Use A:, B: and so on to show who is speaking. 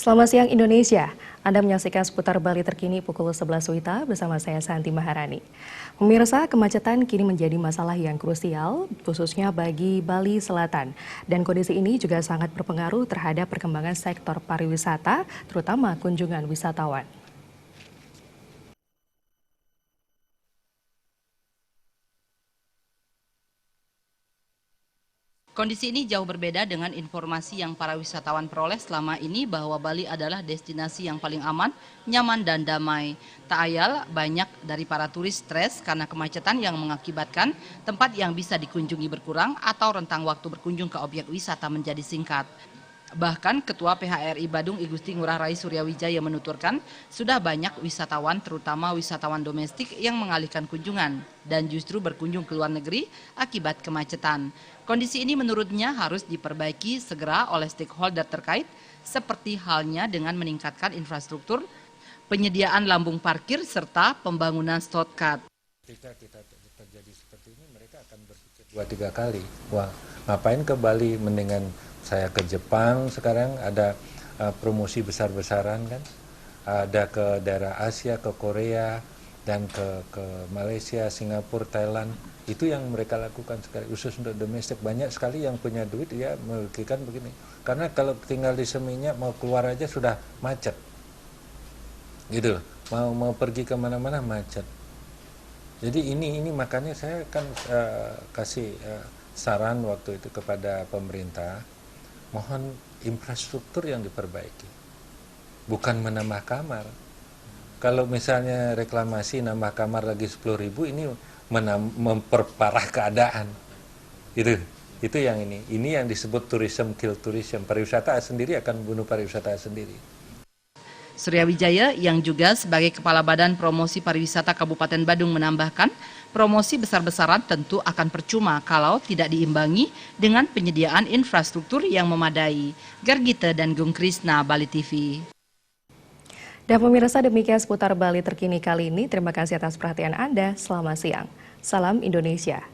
A: Selamat siang Indonesia, Anda menyaksikan seputar Bali terkini pukul 11 WITA bersama saya Santi Maharani. Pemirsa, kemacetan kini menjadi masalah yang krusial, khususnya bagi Bali Selatan. Dan kondisi ini juga sangat berpengaruh terhadap perkembangan sektor pariwisata, terutama kunjungan wisatawan.
B: Kondisi ini jauh berbeda dengan informasi yang para wisatawan peroleh selama ini bahwa Bali adalah destinasi yang paling aman, nyaman, dan damai. Tak ayal, banyak dari para turis stres karena kemacetan yang mengakibatkan tempat yang bisa dikunjungi berkurang atau rentang waktu berkunjung ke objek wisata menjadi singkat. Bahkan Ketua PHRI Badung I Gusti Ngurah Rai Suryawijaya menuturkan sudah banyak wisatawan terutama wisatawan domestik yang mengalihkan kunjungan dan justru berkunjung ke luar negeri akibat kemacetan. Kondisi ini menurutnya harus diperbaiki segera oleh stakeholder terkait seperti halnya dengan meningkatkan infrastruktur, penyediaan lambung parkir serta pembangunan shortcut.
C: Ketika kita terjadi seperti ini, mereka akan berpikir 2-3 kali. Wah, ngapain ke Bali, mendingan saya ke Jepang sekarang ada promosi besar-besaran kan. Ada ke daerah Asia, ke Korea, dan ke Malaysia, Singapura, Thailand. Itu yang mereka lakukan sekali, khusus untuk domestik. Banyak sekali yang punya duit, ya memikirkan begini. Karena kalau tinggal di Seminyak, mau keluar aja sudah macet. Gitu, mau pergi kemana-mana macet. Jadi ini makanya saya kan kasih saran waktu itu kepada pemerintah, mohon infrastruktur yang diperbaiki, bukan menambah kamar. Kalau misalnya reklamasi nambah kamar lagi 10.000, ini memperparah keadaan. Itu yang ini yang disebut tourism kill tourism. Pariwisata sendiri akan membunuh pariwisata sendiri.
B: Suryawijaya yang juga sebagai Kepala Badan Promosi Pariwisata Kabupaten Badung menambahkan, promosi besar-besaran tentu akan percuma kalau tidak diimbangi dengan penyediaan infrastruktur yang memadai. Gargita dan Gung Krisna, Bali TV.
A: Dan pemirsa, demikian seputar Bali terkini kali ini. Terima kasih atas perhatian Anda. Selamat siang. Salam Indonesia.